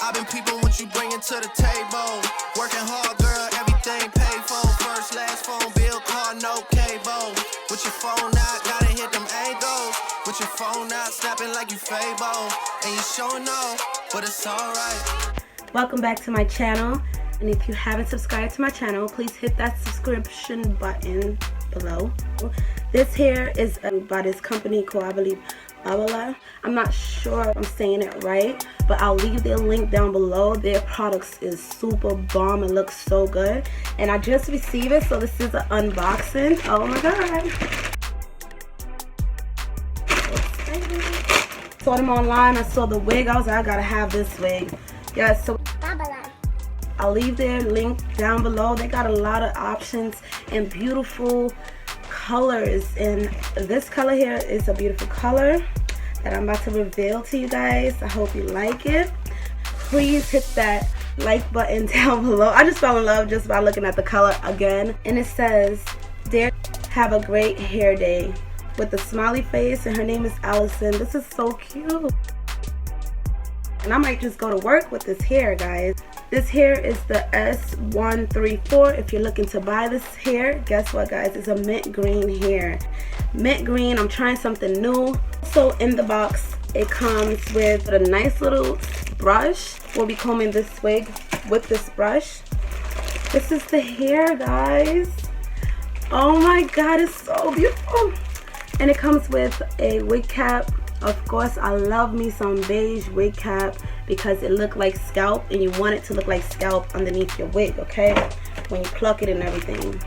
I've been peeping what you bringing to the table. Working hard, girl, everything paid for. First, last phone bill, car, no cable. With your phone out, gotta hit them angles. With your phone out, snapping like you Fable. And you showing off, but it's alright. Welcome back to my channel. And if you haven't subscribed to my channel, please hit that subscription button below. This here is by this company called, I believe, Dilylahferrari. I'm not sure if I'm saying it right, but I'll leave their link down below. Their products is super bomb. It looks so good. And I just received it, so this is an unboxing. Oh my god. Saw them online. I saw the wig. I was like, I gotta have this wig. Yeah, so I'll leave their link down below. They got a lot of options and beautiful colors, and this color here is a beautiful color that I'm about to reveal to you guys. I hope you like it. Please hit that like button down below. I just fell in love just by looking at the color again, and it says, "Dare have a great hair day," with a smiley face, and her name is Allison. This is so cute, and I might just go to work with this hair, guys. This hair is the S134. If you're looking to buy this hair, guess what, guys? It's a mint green hair. Mint green. I'm trying something new. So in the box, it comes with a nice little brush. We'll be combing this wig with this brush. This is the hair, guys. Oh my god, it's so beautiful. And it comes with a wig cap. Of course, I love me some beige wig cap because it looked like scalp, and you want it to look like scalp underneath your wig, okay? When you pluck it and everything.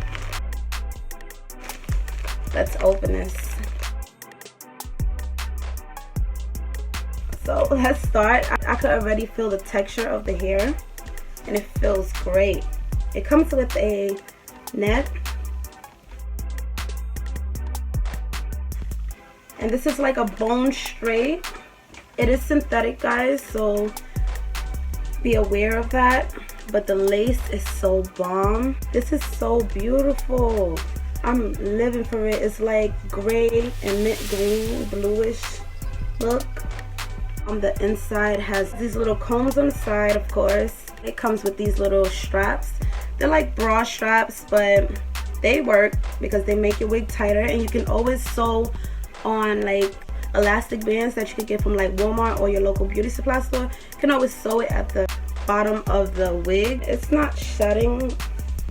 Let's open this. So let's start. I could already feel the texture of the hair, and it feels great. It comes with a net. And this is like a bone straight. It is synthetic, guys, so be aware of that. But the lace is so bomb. This is so beautiful. I'm living for it. It's like gray and mint green, bluish look. On the inside has these little combs on the side, of course. It comes with these little straps. They're like bra straps, but they work because they make your wig tighter, and you can always sew on like elastic bands that you could get from like Walmart or your local beauty supply store. You can always sew it at the bottom of the wig. It's not shedding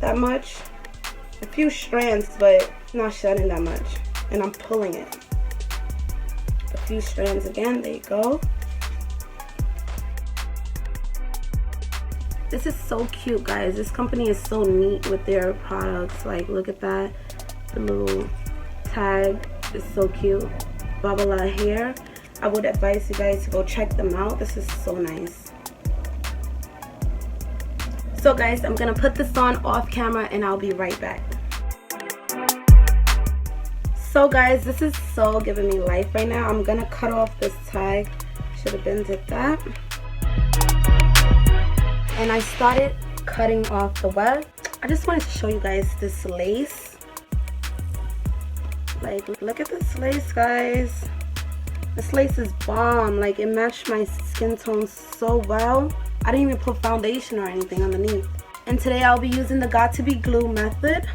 that much. A few strands, but not shedding that much. And I'm pulling it. A few strands again. There you go. This is so cute, guys. This company is so neat with their products. Like, look at that. The little tag. It's so cute. Dilylahferrari hair. I would advise you guys to go check them out. This is so nice. So guys, I'm gonna put this on off camera and I'll be right back. So guys, this is so giving me life right now. I'm gonna cut off this tag. Should have been did that. And I started cutting off the web. I just wanted to show you guys this lace. Like, look at this lace, guys. This lace is bomb. Like, it matched my skin tone so well. I didn't even put foundation or anything underneath. And today I'll be using the Got To Be Glue method.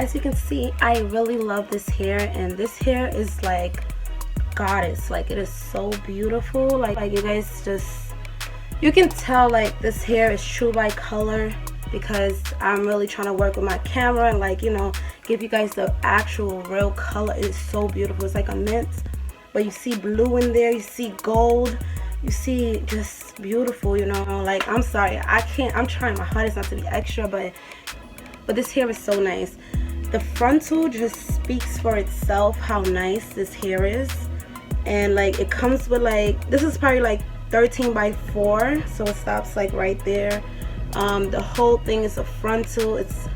as you can see, I really love this hair, and this hair is like goddess. Like, it is so beautiful. Like you guys just, you can tell like this hair is true by color, because I'm really trying to work with my camera and, like, you know, give you guys the actual real color. It is so beautiful. It's like a mint, but you see blue in there, you see gold, you see just beautiful, you know. Like, I'm sorry, I'm trying my hardest not to be extra, but this hair is so nice. The frontal just speaks for itself how nice this hair is. And like, it comes with like, this is probably like 13 by 4, so it stops like right there. The whole thing is a frontal. It's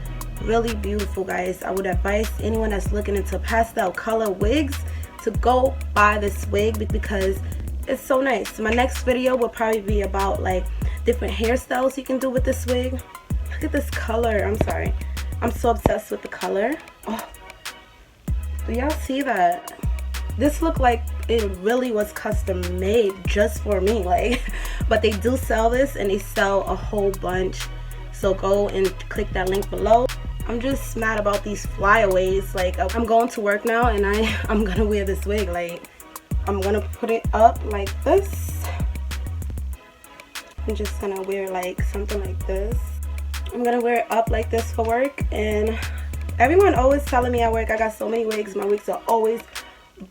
really beautiful, guys. I would advise anyone that's looking into pastel color wigs to go buy this wig, because it's so nice. My next video will probably be about like different hairstyles you can do with this wig. Look at this color. I'm sorry, I'm so obsessed with the color. Oh, do y'all see that? This looked like it really was custom made just for me, like. But they do sell this, and they sell a whole bunch, so go and click that link below. I'm just mad about these flyaways. Like, I'm going to work now, and I'm gonna wear this wig. Like, I'm gonna put it up like this. I'm just gonna wear like something like this. I'm gonna wear it up like this for work. And everyone always telling me at work I got so many wigs, my wigs are always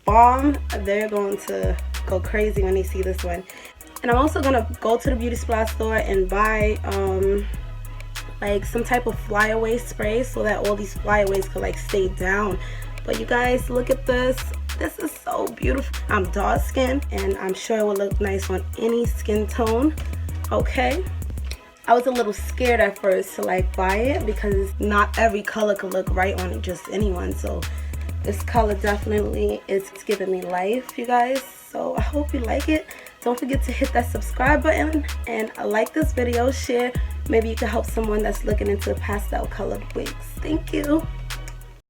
bomb. They're going to go crazy when they see this one. And I'm also gonna go to the beauty supply store and buy like some type of flyaway spray, so that all these flyaways could like stay down. But you guys, look at this. This is so beautiful. I'm dark skinned, and I'm sure it will look nice on any skin tone. Okay, I was a little scared at first to like buy it, because not every color could look right on just anyone. So this color definitely is giving me life, you guys. So I hope you like it. Don't forget to hit that subscribe button and like this video, share. Maybe you can help someone that's looking into pastel colored wigs. Thank you.